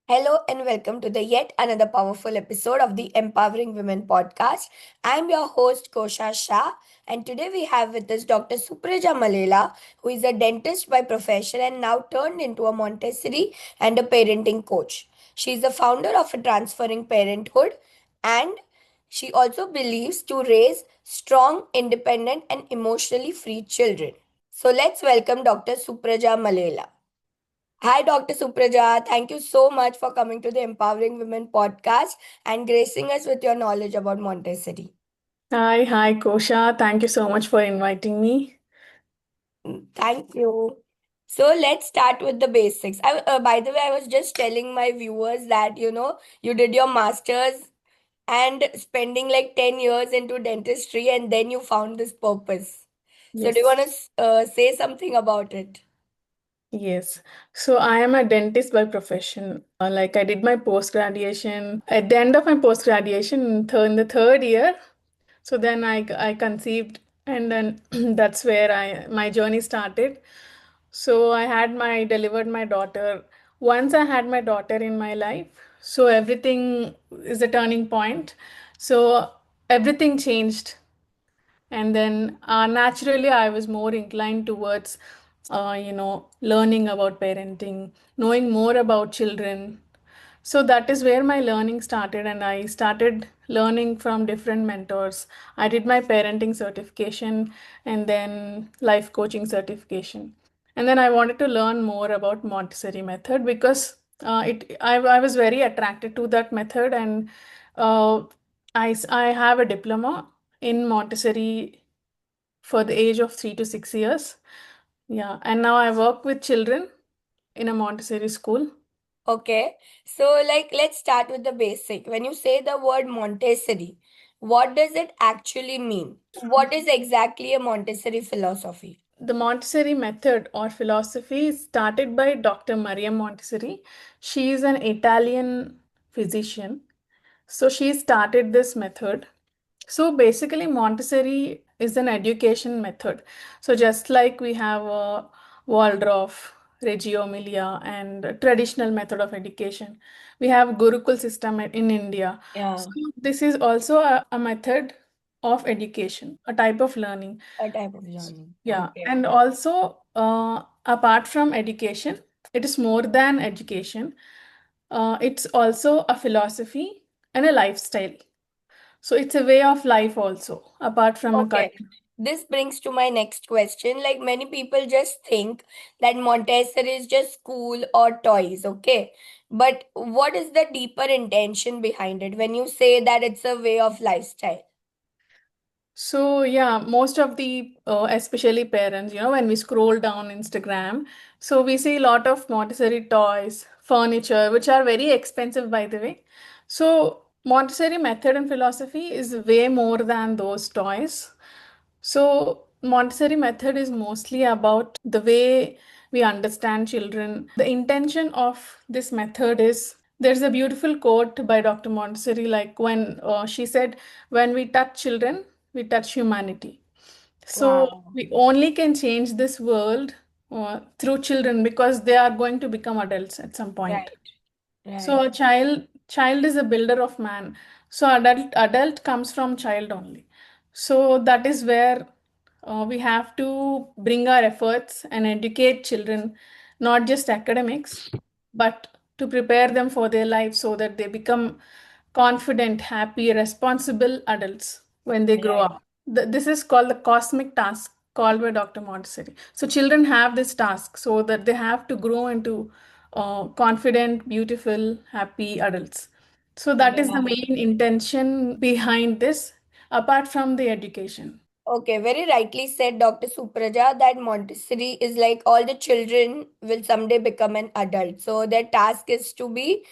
Hello and welcome to the yet another powerful episode of the Empowering Women podcast. I'm your host Kosha Shah, and today we have with us Dr. Supraja Mallella, who is a dentist by profession and now turned into a Montessori and a parenting coach. She is the founder of a Transferring Parenthood, and she also believes to raise strong, independent, and emotionally free children. So let's welcome Dr. Supraja Mallella. Hi, Dr. Supraja. Thank you so much for coming to the Empowering Women podcast and gracing us with your knowledge about Montessori. Hi, Kosha. Thank you so much for inviting me. Thank you. So let's start with the basics. By the way, I was just telling my viewers that you did your master's and spending like 10 years into dentistry, and then you found this purpose. So do you Yes, want to say something about it? yes. So I am a dentist by profession. I did my post graduation. At the end of my post graduation, in the third year, so then I conceived, and then that's where I my journey started. So I had my delivered my daughter. Once I had my daughter in my life, so everything is a turning point. So everything changed. And then naturally, I was more inclined towards, learning about parenting, knowing more about children. So that is where my learning started, and I started learning from different mentors. I did my parenting certification and then life coaching certification. And then I wanted to learn more about Montessori method because I was very attracted to that method, and uh, I have a diploma in Montessori for the age of 3 to 6 years. Yeah, and now I work with children in a Montessori school. Okay, so let's start with the basic. When you say the word Montessori, what does it actually mean? What is exactly a Montessori philosophy? The Montessori method or philosophy is started by Dr. Maria Montessori. She is an Italian physician. So she started this method. So basically, Montessori is an education method. So just like we have Waldorf, Reggio Emilia, and a traditional method of education, we have Gurukul system in India. So Yeah, this is also a method of education, a type of learning. a type of learning. Yeah, Okay. and also apart from education, it is more than education. It's also a philosophy and a lifestyle. So it's a way of life also, apart from a Okay. career. This brings to my next question. Like many people just think that Montessori is just school or toys, okay? But what is the deeper intention behind it when you say that it's a way of lifestyle? So yeah, most of the especially parents, when we scroll down Instagram, so we see a lot of Montessori toys, furniture, which are very expensive, by the way. So Montessori method and philosophy is way more than those toys. So Montessori method is mostly about the way we understand children. The intention of this method is there's a beautiful quote by Dr. Montessori, like when she said, when we touch children, we touch humanity. So Wow. we only can change this world through children because they are going to become adults at some point. Right. So Right. a child is a builder of man. So adult comes from child only. So that is where we have to bring our efforts and educate children, not just academics, but to prepare them for their life so that they become confident, happy, responsible adults when they grow Right. up. This is called the cosmic task called by Dr. Montessori. So children have this task so that they have to grow into confident, beautiful, happy adults. So that is the Yeah. main intention behind this, apart from the education. Okay, very rightly said, Dr. Supraja, that Montessori is like all the children will someday become an adult. So their task is to be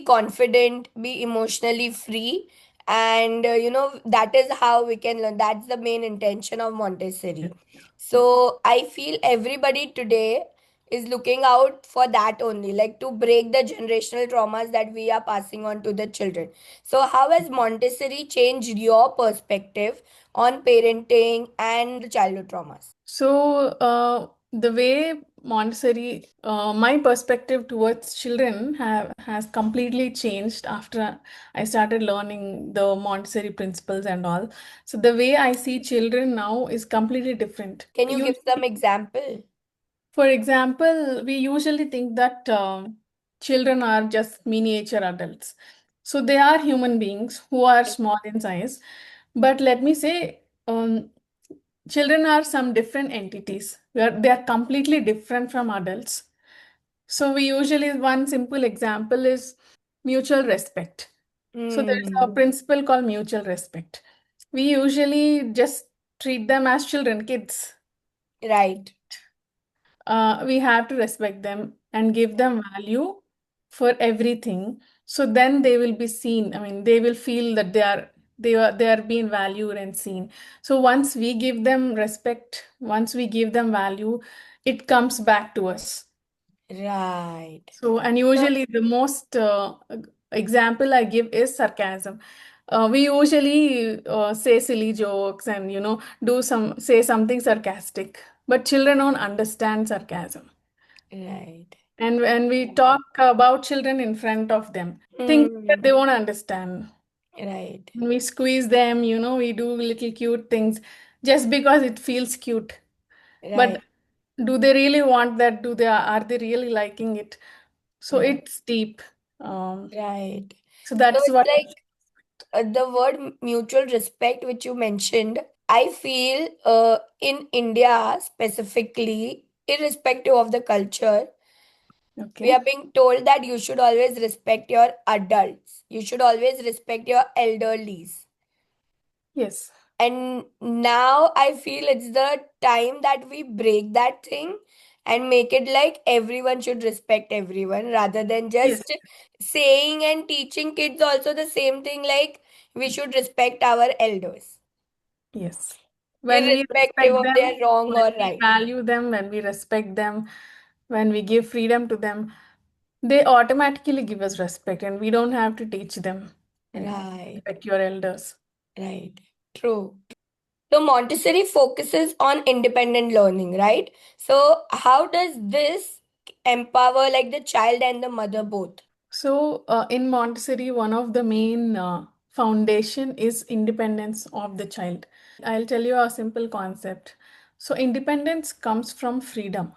confident, be emotionally free, and that is how we can learn. That's the main intention of Montessori. So I feel everybody today is looking out for that only, like to break the generational traumas that we are passing on to the children. So how has Montessori changed your perspective on parenting and the childhood traumas? So the way Montessori, my perspective towards children has completely changed after I started learning the Montessori principles and all. So the way I see children now is completely different. Can you give some example? For example, we usually think that children are just miniature adults. So they are human beings who are small in size. But let me say, children are some different entities. They are completely different from adults. So we usually, one simple example is mutual respect. So there's a Hmm. principle called mutual respect. We usually just treat them as children, kids. Right. We have to respect them and give them value for everything. So then they will be seen. I mean, they will feel that they are being valued and seen. So once we give them respect, once we give them value, it comes back to us. Right. So, and So, usually the most example I give is sarcasm. We usually say silly jokes and say something sarcastic, but children don't understand sarcasm. right. And when we talk about children in front of them, things that Hmm. they won't understand. Right. We squeeze them, we do little cute things just because it feels cute. But Right. do they really want that? Are they really liking it? So Yeah. it's deep. Um, Right. so So that's it's what. like the word mutual respect, which you mentioned. I feel in India specifically, irrespective of the culture, we Okay. are being told that you should always respect your adults. You should always respect your elderlies. Yes. And now I feel it's the time that we break that thing and make it like everyone should respect everyone rather than Yes. just saying and teaching kids also the same thing like we should respect our elders, Yes. When we irrespective respect of them, their wrong when or we right. value them, when we respect them, when we give freedom to them, they automatically give us respect, and we don't have to teach them. Right, Respect your elders. right. True. So Montessori focuses on independent learning, right? So how does this empower like the child and the mother both? So, in Montessori, one of the main foundation is independence of the child. I'll tell you a simple concept. So, independence comes from freedom.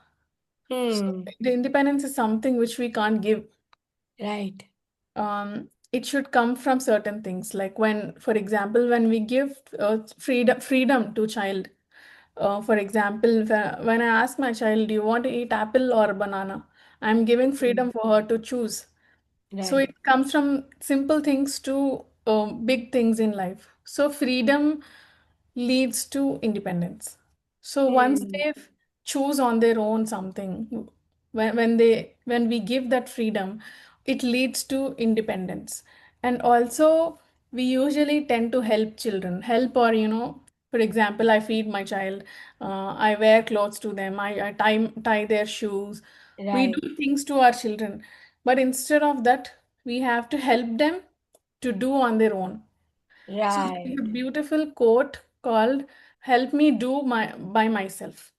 So, Hmm. the independence is something which we can't give. Right. It should come from certain things, like when, for example, when we give freedom to child. For example, when I ask my child, "Do you want to eat apple or banana?" I'm giving Hmm. freedom for her to choose. So Right. it comes from simple things to big things in life. So freedom leads to independence. So once Hmm. they choose on their own something, when we give that freedom, it leads to independence. And also we usually tend to help children, help or for example, I feed my child, I wear clothes to them, I tie their shoes. We Right. do things to our children, but instead of that, we have to help them to do on their own. So there's a Right. beautiful quote called "Help me do my by myself."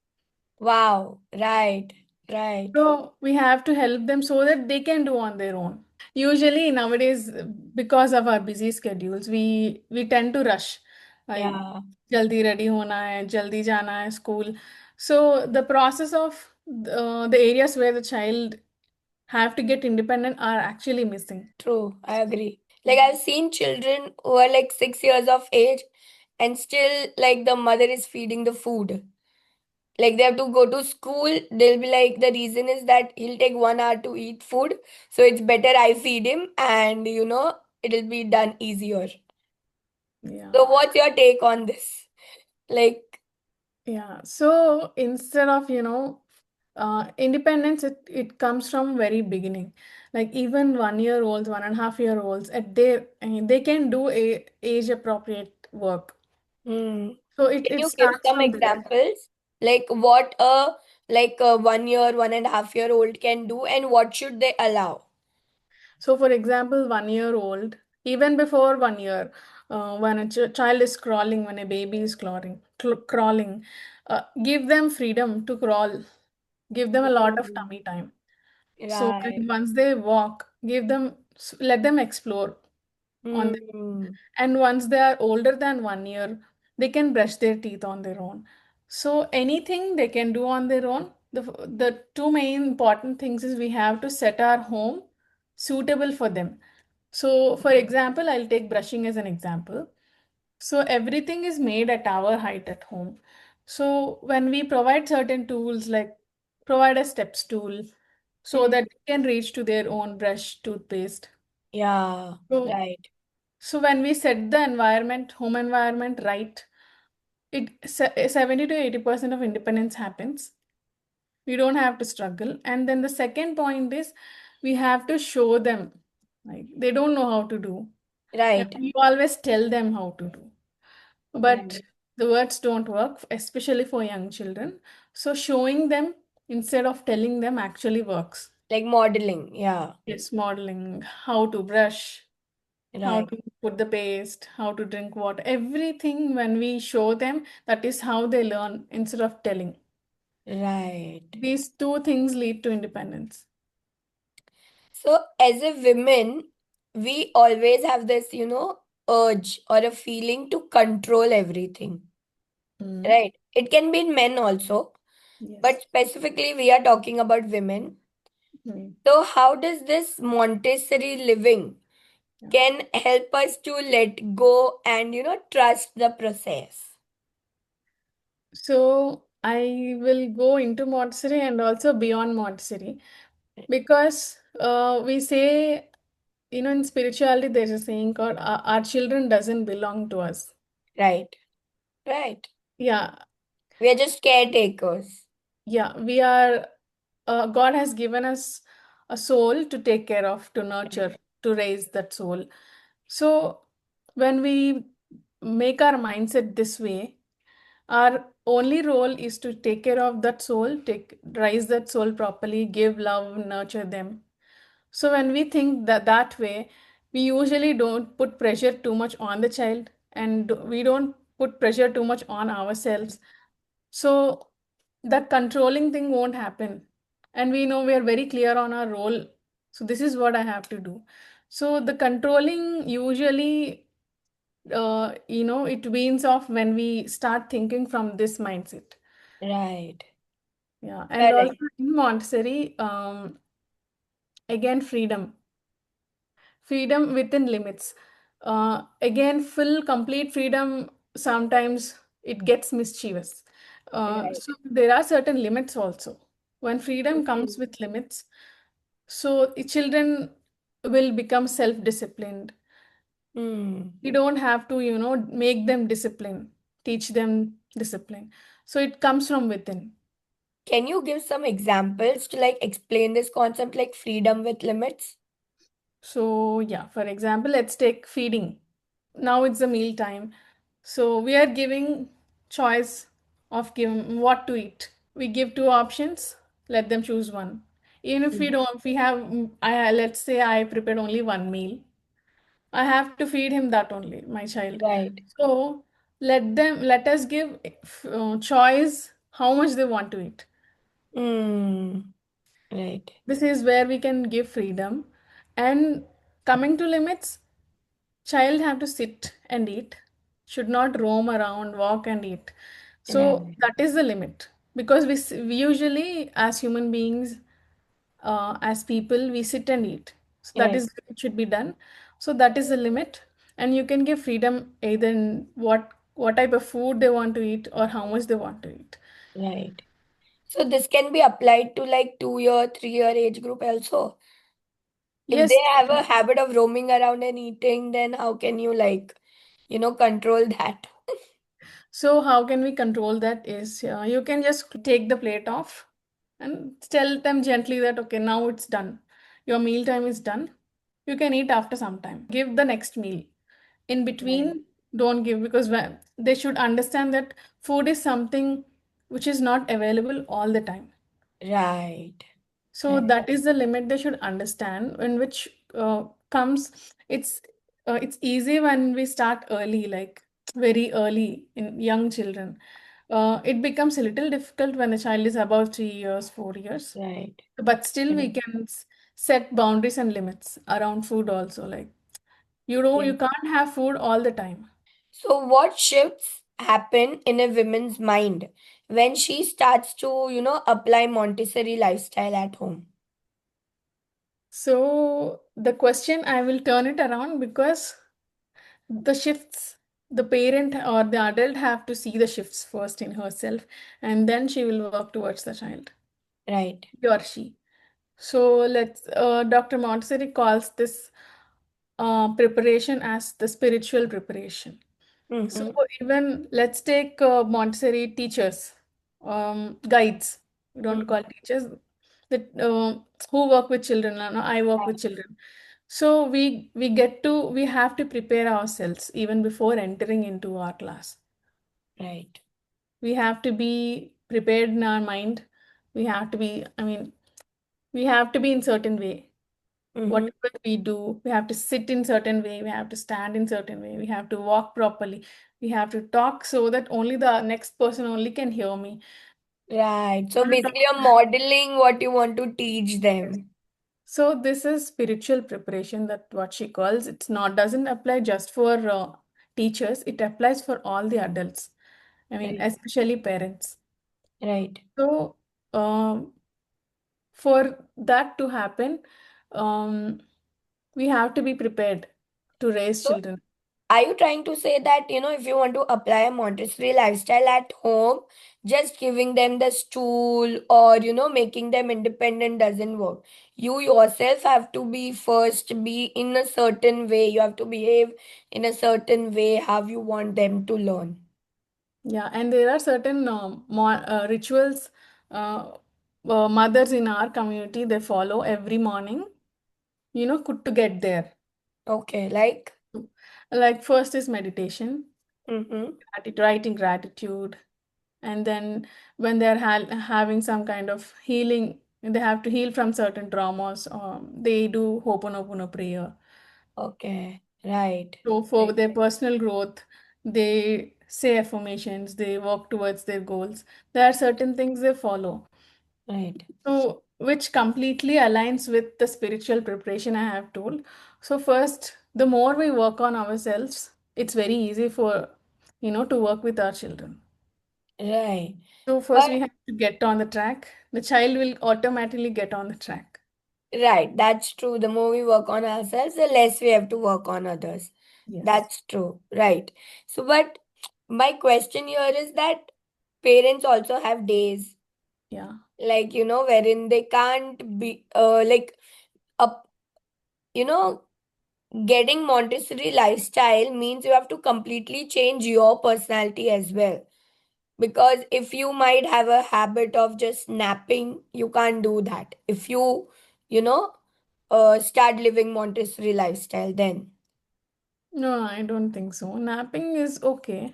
Wow. Right. Right. So we have to help them so that they can do on their own. Usually nowadays, because of our busy schedules, we tend to rush. Like Yeah. jaldi ready hona hai, jaldi jana hai school. So the process of the areas where the child have to get independent are actually missing. True. I agree. Like I've seen children who are like 6 years of age and still like the mother is feeding the food. Like they have to go to school. They'll be like the reason is that he'll take 1 hour to eat food. So it's better I feed him and it'll be done easier. Yeah. So what's your take on this? Like, Yeah. So instead of, independence, it comes from very beginning. Like even 1 year olds, 1.5 year olds, I mean, they can do a age appropriate work. hmm. So it, Can it you give starts some from there. examples? Like what a 1 year, 1.5 year old can do and what should they allow? So for example, 1 year old, even before 1 year, when a child is crawling, when a baby is crawling, give them freedom to crawl. Give them a lot of Mm. tummy time. So Right. when once they walk, let them explore on their own. Mm. And once they are older than 1 year, they can brush their teeth on their own. So anything they can do on their own. The two main important things is we have to set our home suitable for them. So for example, I'll take brushing as an example. So everything is made at our height at home. So when we provide certain tools like provide a step stool so Mm. that they can reach to their own brush, toothpaste. Yeah. So Right. so when we set the environment, home environment right, 70 to 80% of independence happens. We don't have to struggle. And then the second point is we have to show them. Like they don't know how to do. And Right. we always tell them how to do. But Right. the words don't work, especially for young children. So showing them instead of telling them actually works. Like modeling. Yeah. Yes, modeling how to brush, how Right. to put the paste, how to drink water, everything when we show them, that is how they learn instead of telling. Right. These two things lead to independence. So, as a women, we always have this, urge or a feeling to control everything, Mm. right? It can be in men also, but Yes. specifically, we are talking about women. Mm. So, how does this Montessori living Yeah. can help us to let go and, trust the process? So I will go into Montessori and also beyond Montessori because we say, in spirituality, there's a saying called our children doesn't belong to us. Right, right. Yeah, We are just caretakers. yeah, we are, God has given us a soul to take care of, to nurture, to raise that soul. So when we make our mindset this way, our only role is to take care of that soul, raise that soul properly, give love, nurture them. So when we think that way, we usually don't put pressure too much on the child and we don't put pressure too much on ourselves. So the controlling thing won't happen. And we know we are very clear on our role. So this is what I have to do. So the controlling usually, it weans off when we start thinking from this mindset. Right. Yeah. And also Correct. in Montessori, again, freedom within limits. Again, full complete freedom, sometimes it gets mischievous. Right. So there are certain limits also. When freedom Mhm. comes with limits, so the children will become self-disciplined. Hmm. We don't have to, make them discipline, teach them discipline. So it comes from within. Can you give some examples to like explain this concept like freedom with limits? So yeah, for example, let's take feeding. Now it's the meal time. So we are giving choice of giving what to eat. We give two options, let them choose one. Even if we Mm. don't, if we have, let's say I prepared only one meal, I have to feed him that only, my child. Right. So let us give choice how much they want to eat. Mm. Right. This is where we can give freedom. And coming to limits, child have to sit and eat, should not roam around, walk and eat. So Right. that is the limit. Because we usually, as human beings, as people, we sit and eat. So that Right. is it should be done. So that is the limit. And you can give freedom either in what type of food they want to eat or how much they want to eat. Right. So this can be applied to like 2 year, 3 year age group also. If they Yes. have a habit of roaming around and eating, then how can you like, control that? So how can we control that is you can just take the plate off and tell them gently that okay, now it's done. Your meal time is done. You can eat after some time. Give the next meal. In Right. between, don't give because they should understand that food is something which is not available all the time. Right. So Right. that is the limit they should understand, in which comes it's easy when we start early, like very early in young children. It becomes a little difficult when the child is above 3 years, 4 years. Right. But still, we Right. can set boundaries and limits around food also. Like Yeah. you can't have food all the time. So, what shifts happen in a woman's mind when she starts to, apply Montessori lifestyle at home? So the question I will turn it around because the shifts, the parent or the adult have to see the shifts first in herself, and then she will work towards the child, Right. he or she. So Dr. Montessori calls this preparation as the spiritual preparation. So Mm-hmm. even let's take Montessori teachers, guides. We don't call teachers that who work with children. No, I work with children. So we have to prepare ourselves even before entering into our class. Right. We have to be prepared in our mind. We have to be, I mean, we have to be in certain way. Mm-hmm. Whatever we do, we have to sit in certain way, we have to stand in certain way, we have to walk properly, we have to talk so that only the next person only can hear me. Right. So, basically, you're modeling what you want to teach Yes. them. So this is spiritual preparation, that what she calls. It's not doesn't apply just for teachers, it applies for all the adults, I mean Right. especially parents. Right. So um, for that to happen, um, we have to be prepared to raise So, children. are you trying to say that, if you want to apply a Montessori lifestyle at home, just giving them the stool or, making them independent doesn't work? You yourself have to be first, be in a certain way. You have to behave in a certain way, how you want them to learn. Yeah, and there are certain rituals uh, mothers in our community they follow every morning, to get there. Okay, like, Like first is meditation, mm-hmm. writing gratitude, and then when they're having some kind of healing, they have to heal from certain traumas. They do Ho'oponopono prayer. Okay, right, So for right, their personal growth, they say affirmations, they work towards their goals. There are certain things they follow. right. So, which completely aligns with the spiritual preparation I have told. So, first, the more we work on ourselves, it's very easy for, to work with our children. Right. So, first, we But have to get on the track. The child will automatically get on the track. right, that's true. The more we work on ourselves, the less we have to work on others. Yes. That's true. Right. So, but my question here is that parents also have days, Yeah. like, wherein they can't be, up, you know, getting Montessori lifestyle means you have to completely change your personality as well. Because if you might have a habit of just napping, you can't do that. If you know, start living Montessori lifestyle, then No, I don't think so. Napping is okay.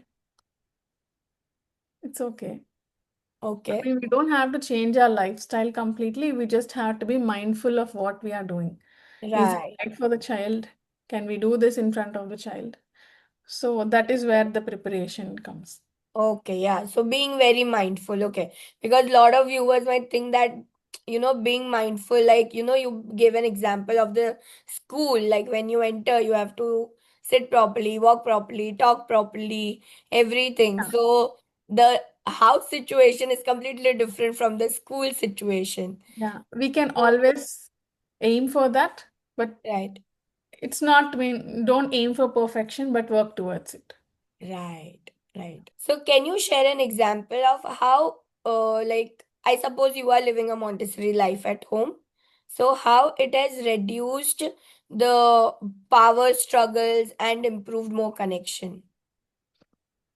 It's okay. I okay, mean, we don't have to change our lifestyle completely. We just have to be mindful of what we are doing. Is it right. right for the child? Can we do this in front of the child? So that is where the preparation comes. Okay, yeah. So being very mindful, okay. Because a lot of viewers might think that, being mindful, like, you gave an example of the school, like when you enter, you have to sit properly, walk properly, talk properly, everything. Yeah. So the house situation is completely different from the school situation. Yeah. We can So, always aim for that, but right. it's not, I mean, don't aim for perfection, but work towards it. Right, right. So can you share an example of how, like, I suppose you are living a Montessori life at home. So how it has reduced the power struggles and improved more connection.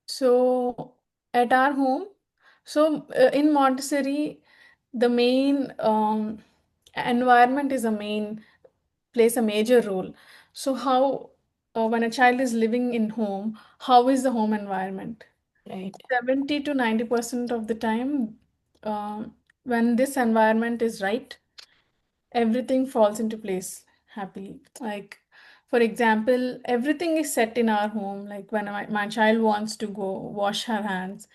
So at our home, so in Montessori, the main environment is a main plays a major role. So how when a child is living in home, how is the home environment? Right, 70 to 90% of the time, when this environment is right, everything falls into place happily. Like, for example, everything is set in our home. Like when my child wants to go wash her hands,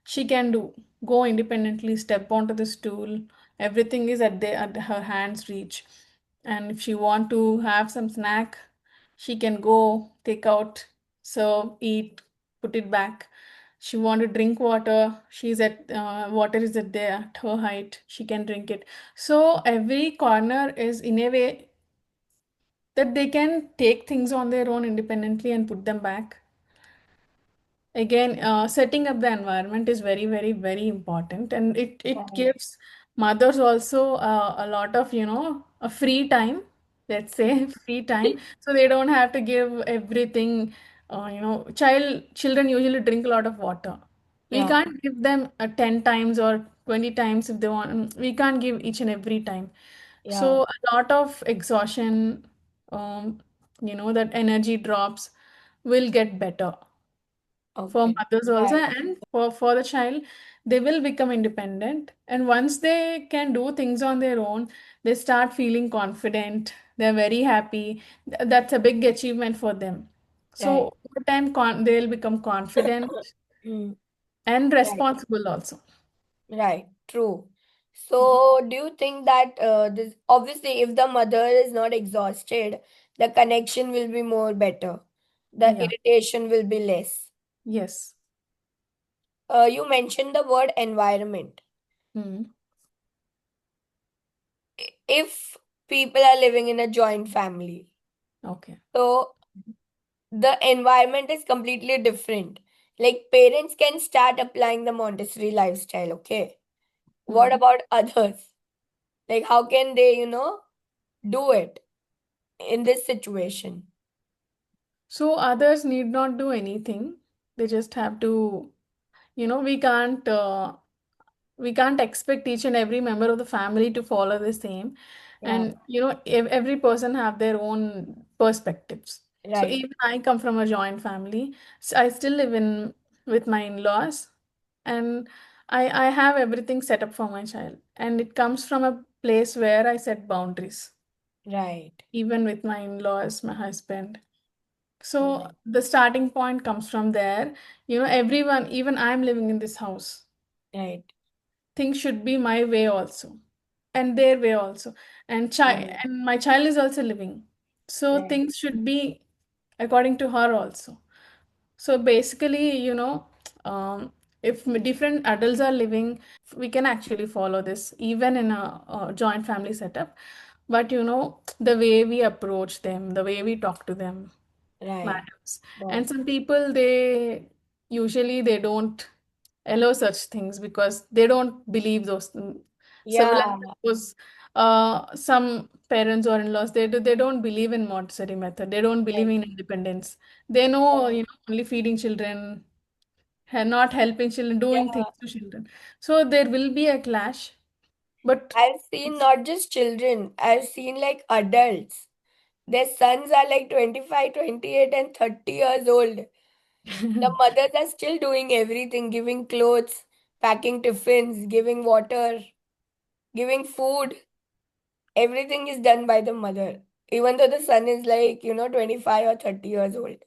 she can go independently, step onto the stool. Everything is at her hands reach. And if she want to have some snack, she can go take out, serve, eat, put it back. She want to drink water, she's at water is at there at her height, she can drink it. So every corner is in a way that they can take things on their own independently and put them back. Again, setting up the environment is very, very, very important, and it Right. gives mothers also a lot of, a free time, let's say free time, so they don't have to give everything. Children usually drink a lot of water. We Yeah. can't give them 10 times or 20 times if they want. We can't give each and every time. Yeah. So a lot of exhaustion, that energy drops will get better for Okay. mothers also, Right. and for the child. They will become independent, and once they can do things on their own, they start feeling confident, they're very happy. That's a big achievement for them. So Right. over time they'll become confident Mm. and Right. responsible also. Right. True. So, do you think that this obviously, if the mother is not exhausted, the connection will be more better, the Yeah. irritation will be less. Yes. You mentioned the word environment. Hmm. If people are living in a joint family, Okay. so the environment is completely different. Like parents can start applying the Montessori lifestyle, okay? What Hmm. about others? Like, how can they, do it in this situation? So others need not do anything. They just have to, we can't expect each and every member of the family to follow the same. Yeah, And every person have their own perspectives. So right, even I come from a joint family, so I still live in with my in-laws, and I have everything set up for my child, and it comes from a place where I set boundaries, right, even with my in-laws, my husband. So right, the starting point comes from there. Everyone, even I'm living in this house, right, things should be my way also, and their way also, right, and my child is also living, so right, things should be according to her also. So basically, if different adults are living, we can actually follow this even in a joint family setup. But the way we approach them, the way we talk to them right. matters. And That, some people, they usually they don't allow such things because they don't believe those so like yeah, suppose some parents or in-laws, they don't believe in Montessori method, they don't believe right. in independence. They know, only feeding children and not helping children, doing things Yeah, to children. So there will be a clash, but I've seen not just children, I've seen like adults. Their sons are like 25, 28, and 30 years old. The mothers are still doing everything, giving clothes, packing tiffins, giving water, giving food. Everything is done by the mother, even though the son is like, 25 or 30 years old.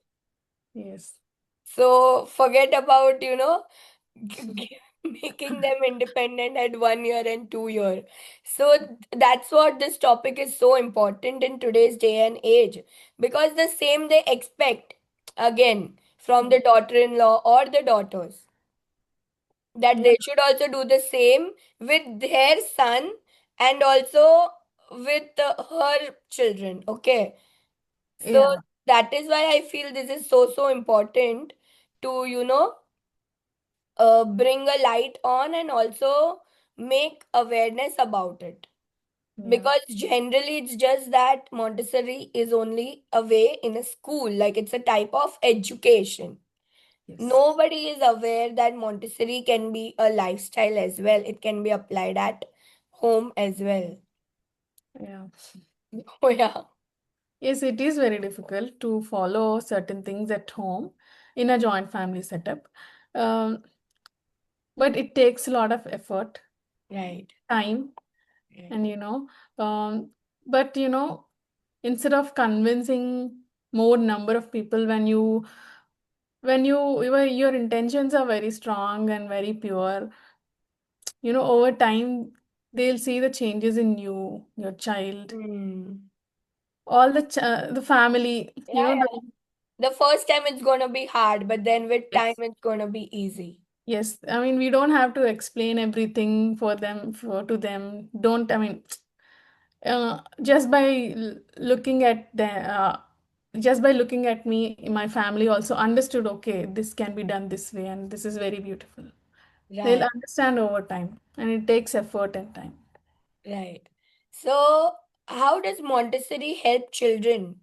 yes. So forget about, making them independent at 1 year and 2 year. So that's what this topic is so important in today's day and age, because the same they expect again from the daughter-in-law or the daughters, that Yeah, they should also do the same with their son and also with her children. Okay. So yeah, that is why I feel this is so, so important to, bring a light on and also make awareness about it. yeah, Because generally it's just that Montessori is only a way in a school, like it's a type of education. yes, Nobody is aware that Montessori can be a lifestyle as well. It can be applied at home as well. yeah. Oh, yeah. Yes, it is very difficult to follow certain things at home in a joint family setup. Um, but it takes a lot of effort, Right. time, Right. and um, but instead of convincing more number of people, when your intentions are very strong and very pure, over time they'll see the changes in you, your child, Hmm. all the family, Yeah, yeah. The first time it's gonna be hard, but then with time yes. it's gonna be easy. Yes, I mean we don't have to explain everything for them for to them. Don't I mean just by looking at just by looking at me, my family also understood, okay, this can be done this way and this is very beautiful. They'll Right, understand over time and it takes effort and time. right. So, how does Montessori help children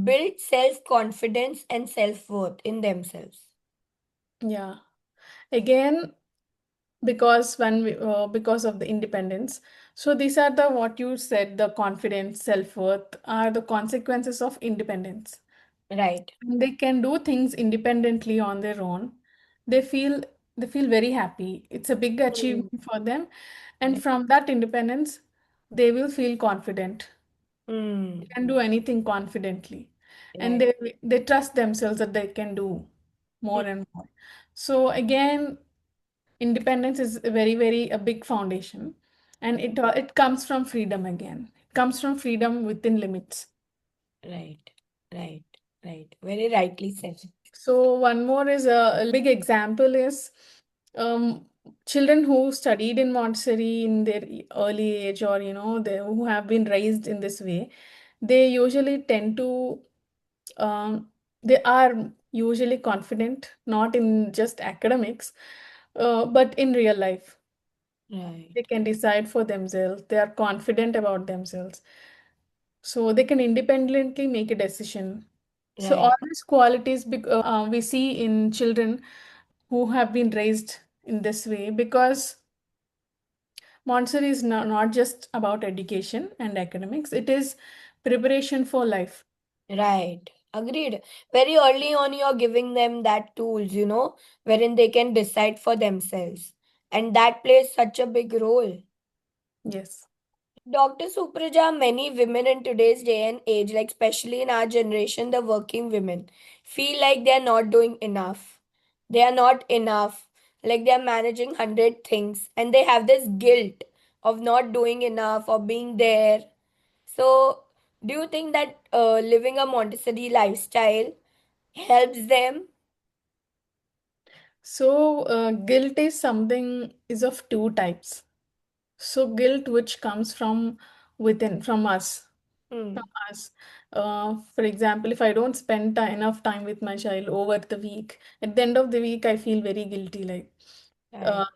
build self-confidence and self-worth in themselves? Yeah. Again, because of the independence. So these are the what you said, the confidence, self-worth are the consequences of independence. Right. When they can do things independently on their own, they feel they feel very happy. It's a big Hmm. achievement for them, and Right. from that independence, they will feel confident. They Hmm. can do anything confidently, and Right. they trust themselves that they can do more Hmm. and more. So again, independence is a very a big foundation, and it comes from freedom again. It comes from freedom within limits. Right. Right. Right. Very rightly said. So one more is a big example is um, children who studied in Montessori in their early age, or who have been raised in this way, they usually tend to they are usually confident, not in just academics, but in real life. They Right. can decide for themselves. They are confident about themselves. So they can independently make a decision. So all Right. these qualities we see in children who have been raised in this way, because Montessori is not just about education and academics, it is preparation for life. Right. Agreed. Very early on, you're giving them that tools, wherein they can decide for themselves. And that plays such a big role. Yes. Dr. Supraja, many women in today's day and age, like especially in our generation, the working women, feel like they're not doing enough. They are not enough. Like they're managing 100 things and they have this guilt of not doing enough or being there. So, do you think that living a Montessori lifestyle helps them? So guilt is something is of two types. So guilt which comes from within, from Hmm. us. For example, if I don't spend enough time with my child over the week, at the end of the week, I feel very guilty. Uh, Right.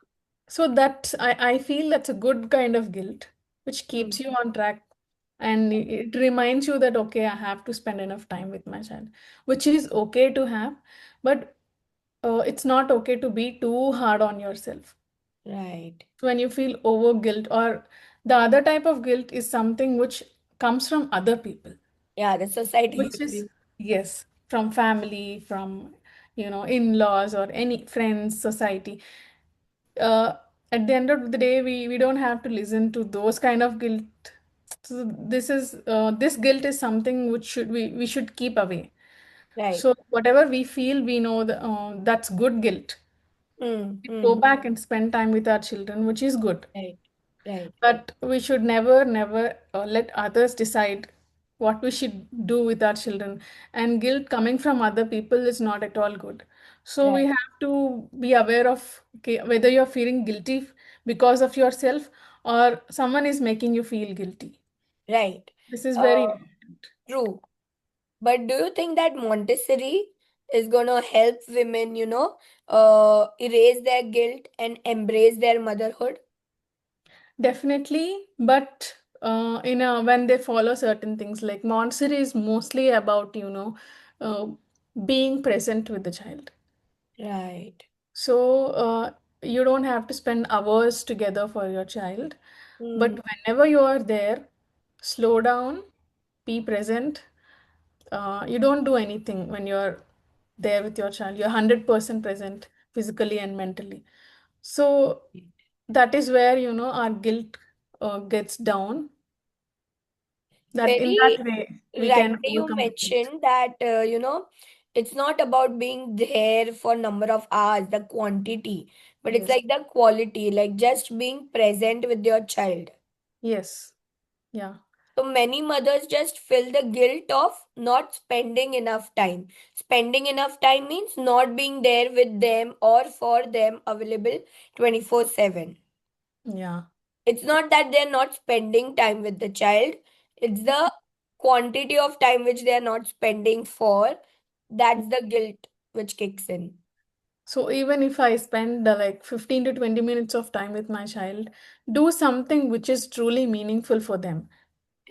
so I feel that's a good kind of guilt, which Hmm. keeps you on track. And it reminds you that, okay, I have to spend enough time with my child, which is okay to have, but it's not okay to be too hard on yourself Right. when you feel over guilt. Or the other type of guilt is something which comes from other people, Yeah, the society. which is, yes, from family, from in-laws or any friends, society. uh, at the end of the day, we don't have to listen to those kind of guilt. So this guilt is something which we should keep away. Right. So whatever we feel, we know that's good guilt. Hmm. We go Hmm. back and spend time with our children, which is good. Right. Right. But we should never let others decide what we should do with our children. And guilt coming from other people is not at all good. So we Right. have to be aware of, okay, whether you're feeling guilty because of yourself or someone is making you feel guilty. Right. This is very Uh, important. True. But do you think that Montessori is gonna help women, erase their guilt and embrace their motherhood? Definitely, but when they follow certain things, like Montessori is mostly about, uh, being present with the child. Right. So you don't have to spend hours together for your child, but Hmm. whenever you are there, slow down, be present. You don't do anything when you're there with your child. You're 100% present physically and mentally. So that is where, our guilt gets down. That in that Very way we can rightly you overcome the guilt. mentioned that, It's not about being there for number of hours, the quantity, but it's Yes. like the quality, like just being present with your child. Yes. Yeah. So many mothers just feel the guilt of not spending enough time. Spending enough time means not being there with them or for them available 24/7. Yeah. It's not that they're not spending time with the child, it's the quantity of time which they are not spending for. That's the guilt which kicks in. So even if I spend like 15 to 20 minutes of time with my child, do something which is truly meaningful for them.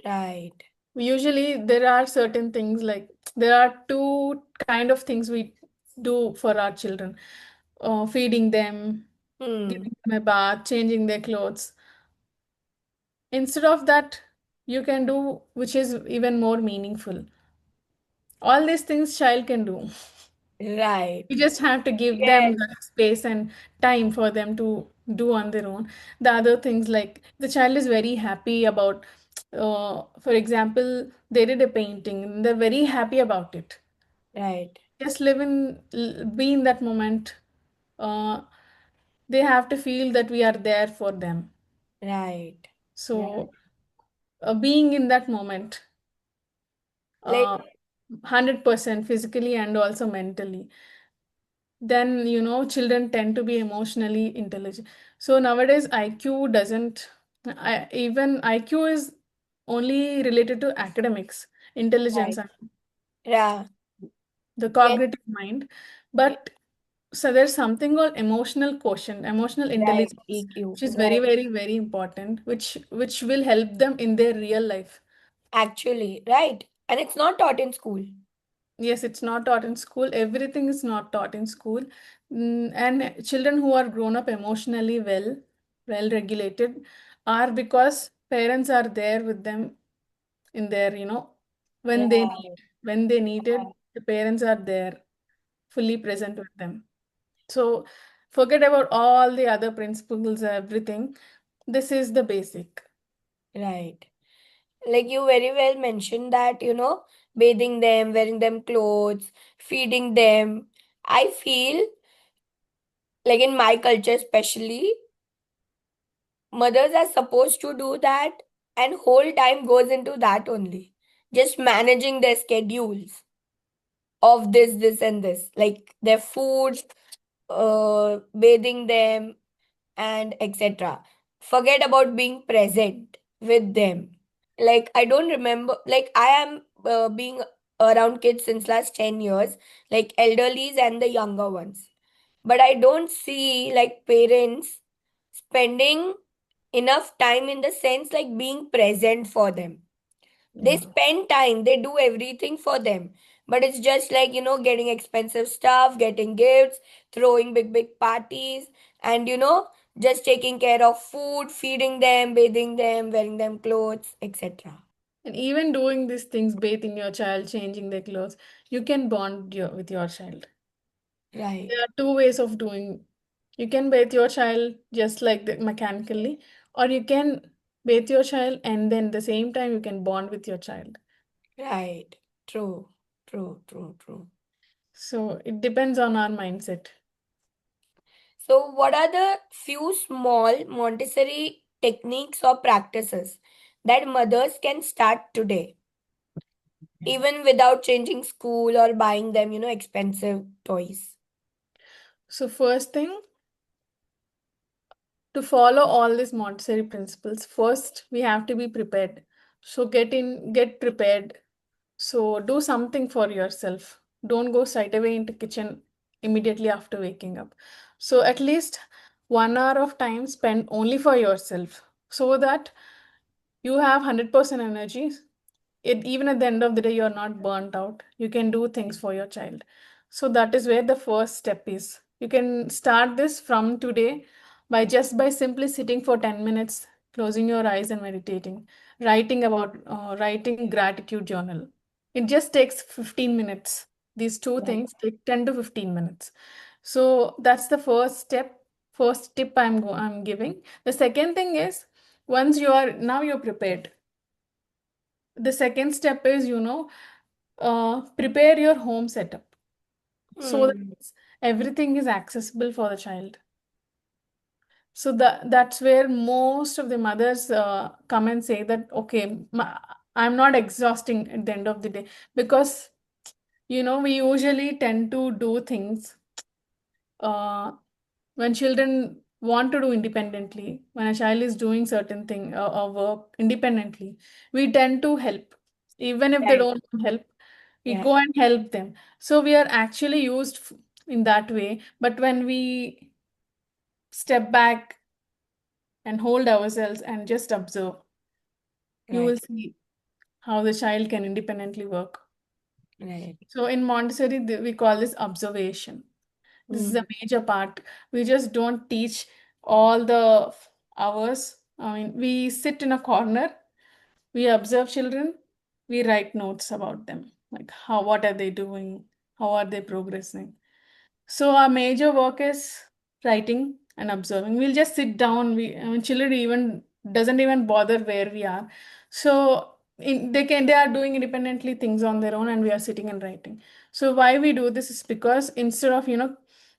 Right. Usually there are certain things like there are two kind of things we do for our children. Feeding them, Hmm. giving them a bath, changing their clothes. Instead of that, you can do which is even more meaningful. All these things child can do. Right. You just have to give them Yes. the space and time for them to do on their own. The other things like the child is very happy about, for example, they did a painting and they're very happy about it. Right. Just be in that moment. Uh, they have to feel that we are there for them. Right. Right. So, being in that moment, Like, uh, 100% physically and also mentally, then children tend to be emotionally intelligent. So nowadays IQ doesn't, even IQ is only related to academics, intelligence, right. and Yeah. the Yes. cognitive mind. But so there's something called emotional quotient, emotional Right. intelligence, EQ. which is very, Right. very, very important, which will help them in their real life. Actually, right. And it's not taught in school. Yes, it's not taught in school. Everything is not taught in school. And children who are grown up emotionally well regulated, are because parents are there with them in their, when they need, Right. when they needed, Right. the parents are there, fully present with them. So forget about all the other principles, everything. This is the basic. Right. Like you very well mentioned that, bathing them, wearing them clothes, feeding them. I feel like in my culture, especially, mothers are supposed to do that, and whole time goes into that only. Just managing their schedules of this, and this, like their food, bathing them, and etc. Forget about being present with them. Like I don't remember, like I am being around kids since last 10 years, like elderlies and the younger ones. But I don't see like parents spending enough time in the sense like being present for them. They Yeah. spend time, they do everything for them. But it's just like, getting expensive stuff, getting gifts, throwing big parties, and, just taking care of food, feeding them, bathing them, wearing them clothes, etc. And even doing these things, bathing your child, changing their clothes, you can bond with your child. There Right, are two ways of doing. You can bathe your child just like mechanically, or you can bathe your child and then the same time you can bond with your child. right. True, true, true, true. So it depends on our mindset. So, what are the few small Montessori techniques or practices that mothers can start today, even without changing school or buying them, expensive toys? So first thing, to follow all these Montessori principles, first we have to be prepared. So get prepared. So do something for yourself. Don't go straight away into kitchen immediately after waking up. So at least 1 hour of time spent only for yourself so that you have 100% energy. Even at the end of the day, you're not burnt out. You can do things for your child. So that is where the first step is. You can start this from today by simply sitting for 10 minutes, closing your eyes and meditating, writing gratitude journal. It just takes 15 minutes. These two Right, things take 10 to 15 minutes. So that's the first step, first tip I'm giving. The second thing is, once you're prepared, the second step is, prepare your home setup. so that Hmm. everything is accessible for the child. So that's where most of the mothers come and say that, okay, I'm not exhausting at the end of the day, because we usually tend to do things uh, when children want to do independently. When a child is doing certain thing or work independently, we tend to help, even if they Right. don't want help. We Yeah. go and help them. So we are actually used in that way. But when we step back and hold ourselves and just observe, you will Right. see how the child can independently work. Right. So in Montessori, we call this observation. This is a Hmm. major part. We just don't teach all the hours. I mean, we sit in a corner, we observe children, we write notes about them, like what are they doing, how are they progressing. So our major work is writing and observing. We'll just sit down. I mean, children even doesn't even bother where we are. So they are doing independently things on their own, and we are sitting and writing. So why we do this is because instead of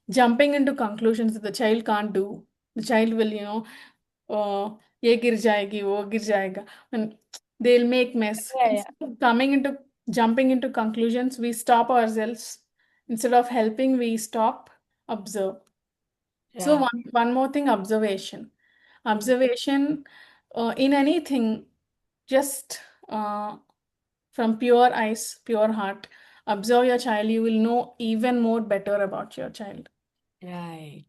jumping into conclusions that the child can't do, the child will ये गिर जाएगी वो गिर जाएगा, and they'll make mess. Yeah. Yeah. Instead of coming into jumping into conclusions, we stop ourselves. Instead of helping, we stop, observe. So Yeah. one more thing, observation. Hmm. Observation in anything, just from pure eyes, pure heart. Observe your child. You will know even more better about your child. Right.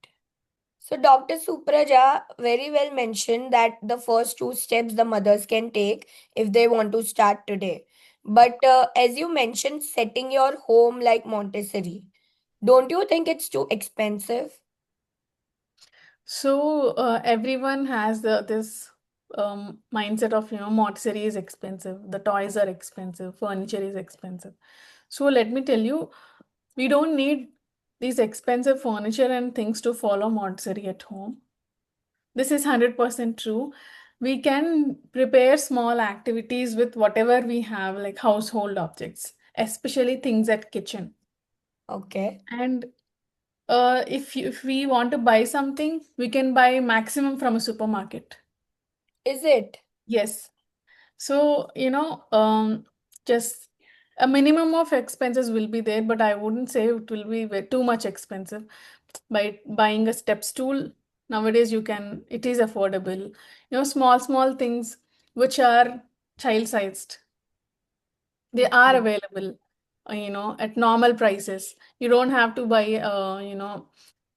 So, Dr. Supraja very well mentioned that the first two steps the mothers can take if they want to start today. But as you mentioned, setting your home like Montessori, don't you think it's too expensive? So everyone has this mindset of Montessori is expensive, the toys are expensive, furniture is expensive. So let me tell you, we don't need these expensive furniture and things to follow Montessori at home. This is 100% true. We can prepare small activities with whatever we have, like household objects, especially things at kitchen. Okay. And if we want to buy something, we can buy maximum from a supermarket. Is it? Yes. So, just a minimum of expenses will be there, but I wouldn't say it will be too much expensive. By buying a step stool, nowadays it is affordable. Small things which are child-sized, they are Okay. available, at normal prices. You don't have to buy,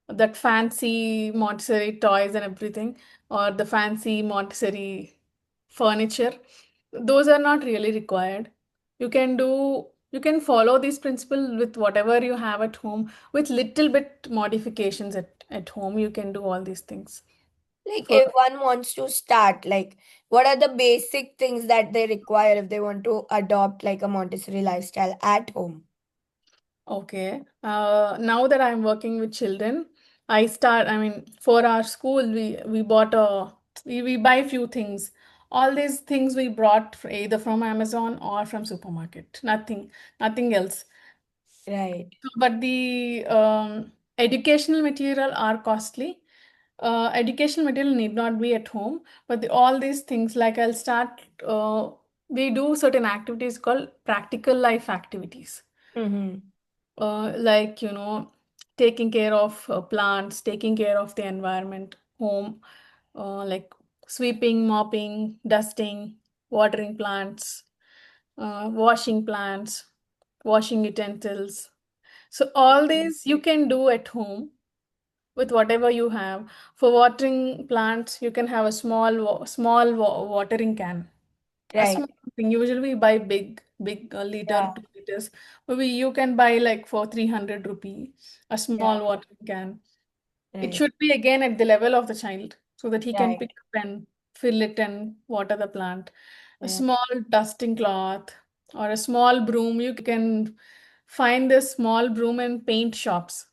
that fancy Montessori toys and everything, or the fancy Montessori furniture. Those are not really required. You can follow this principle with whatever you have at home, with little bit modifications at home. You can do all these things. Like, For if one wants to start, like, what are the basic things that they require if they want to adopt like a Montessori lifestyle at home? Okay. Now that I'm working with children, I mean, for our school, we bought we buy few things. All these things we brought either from Amazon or from supermarket. Nothing else. Right. So, but the educational material are costly. Educational material need not be at home, but all these things, like I'll start, we do certain activities called practical life activities, Mm-hmm. like taking care of plants, taking care of the environment, home, like sweeping, mopping, dusting, watering plants, washing plants, washing utensils. So all these you can do at home with whatever you have. For watering plants, you can have a small watering can. A Right. small thing. Usually we buy big liter, Yeah. 2 liters. Maybe you can buy like for 300 rupee a Yeah. small watering can. It Right. should be again at the level of the child so that he can Right. pick up and fill it and water the plant. A Yeah. small dusting cloth or a small broom. You can find this small broom in paint shops.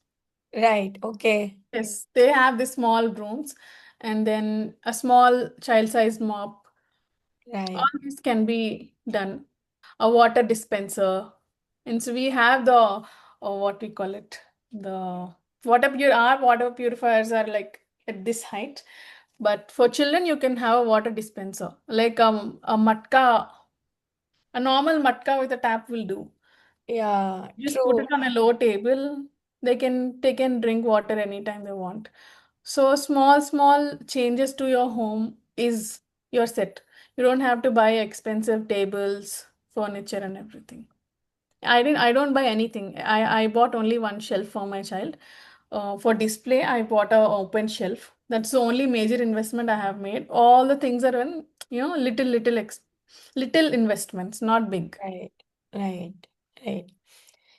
Right. Okay. Yes, they have the small brooms, and then a small child-sized mop. All Right. this can be done. A water dispenser. And so we have the, what we call it. The water purifiers are like at this height. But for children, you can have a water dispenser, like a matka, a normal matka with a tap will do. Yeah, Just put it true. on a low table. They can drink water anytime they want. So small changes to your home is your set. You don't have to buy expensive tables, furniture, and everything. I don't buy anything. I bought only one shelf for my child. For display, I bought a open shelf. That's the only major investment I have made. All the things are in, little investments, not big. Right, right, right.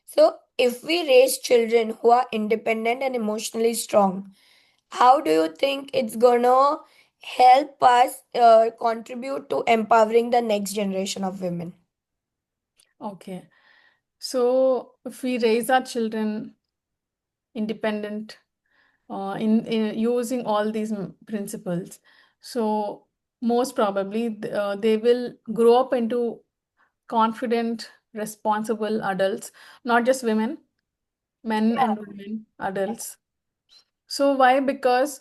So, if we raise children who are independent and emotionally strong, how do you think it's gonna help us contribute to empowering the next generation of women? Okay. So if we raise our children independent, in using all these principles, so most probably they will grow up into confident, responsible adults, not just women, men and women, adults. So why? Because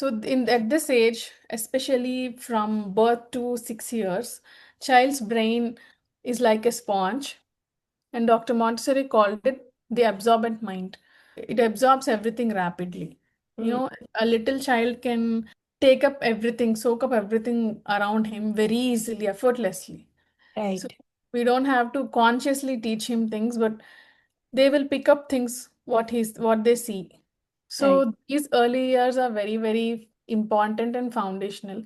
in at this age, especially from birth to 6 years, child's brain is like a sponge, and Dr. Montessori called it the absorbent mind. It absorbs everything rapidly. You Mm, know, a little child can take up everything, soak up everything around him very easily, effortlessly. So right, we don't have to consciously teach him things, but they will pick up things what they see. right, So these early years are very, very important and foundational.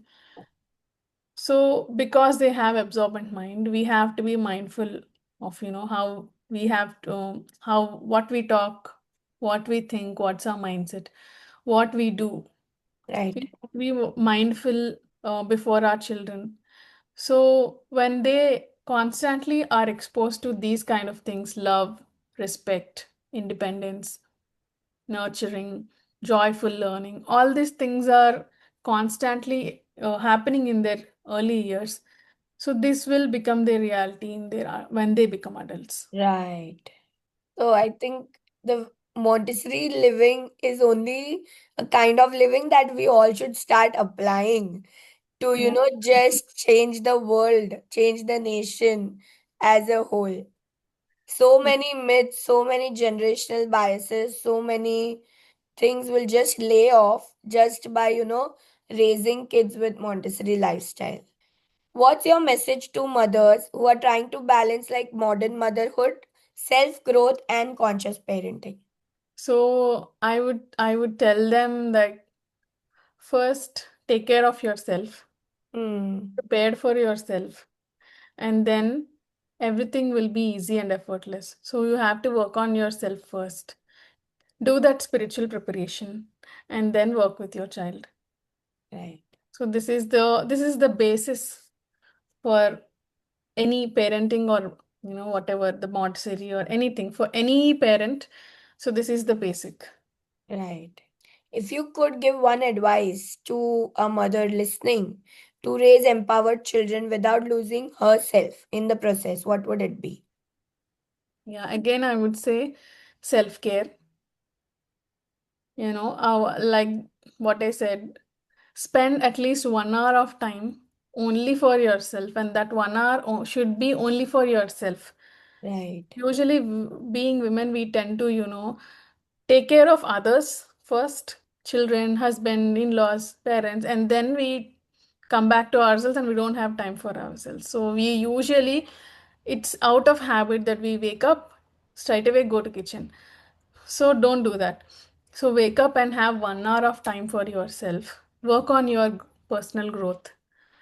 So because they have absorbent mind, we have to be mindful of, how we have to, how what we talk, what we think, what's our mindset, what we do. right, We have to be mindful before our children. So when they constantly are exposed to these kind of things, love, respect, independence, nurturing, joyful learning, all these things are constantly happening in their early years. So this will become their reality in their when they become adults. right. So I think the Montessori living is only a kind of living that we all should start applying to, Yeah. just change the world, change the nation as a whole. So many myths, so many generational biases, so many things will just lay off just by, raising kids with Montessori lifestyle. What's your message to mothers who are trying to balance like modern motherhood, self growth, and conscious parenting? So I would tell them that first take care of yourself, Hmm. prepare for yourself, and then everything will be easy and effortless. So you have to work on yourself first. Do that spiritual preparation and then work with your child. Right. So this is the basis for any parenting, or whatever, the Montessori or anything for any parent. So this is the basic. Right. If you could give one advice to a mother listening to raise empowered children without losing herself in the process, what would it be? Yeah, again I would say self-care. Like what I said, spend at least 1 hour of time only for yourself, and that 1 hour should be only for yourself. Right. Usually, being women, we tend to, take care of others first, children, husband, in-laws, parents, and then we come back to ourselves and we don't have time for ourselves. So we usually, it's out of habit that we wake up, straight away go to kitchen. So don't do that. So wake up and have 1 hour of time for yourself. Work on your personal growth.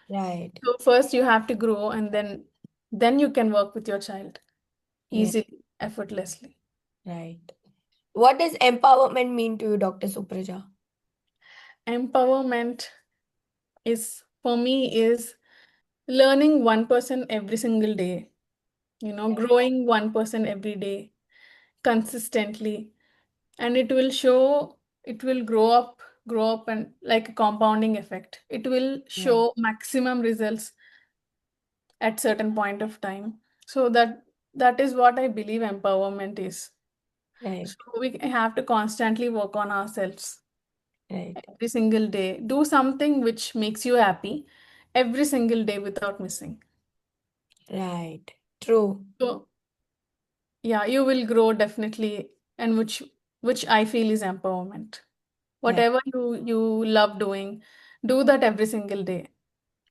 Right. So first you have to grow, and then you can work with your child Yeah. easily, effortlessly. Right. What does empowerment mean to you, Dr. Supraja? Empowerment is for me is learning 1% every single day, growing 1% every day consistently, and it will grow up and like a compounding effect. It will Right. show maximum results at certain point of time. So that is what I believe empowerment is. Right. So we have to constantly work on ourselves Right. every single day. Do something which makes you happy every single day without missing. Right. True. So yeah, you will grow definitely, and which I feel is empowerment. Right. Whatever you love doing, do that every single day.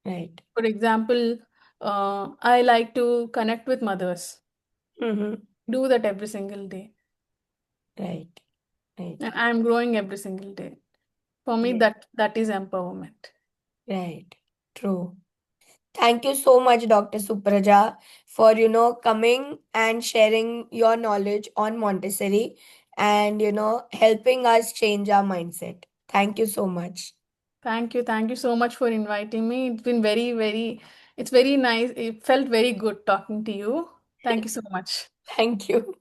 Right. For example, I like to connect with mothers. Mm-hmm. Do that every single day. Right. Right. And I'm growing every single day. For me, Right. that is empowerment. Right. True. Thank you so much, Dr. Supraja, for coming and sharing your knowledge on Montessori and helping us change our mindset. Thank you so much. Thank you. Thank you so much for inviting me. It's been it's very nice. It felt very good talking to you. Thank you so much. Thank you.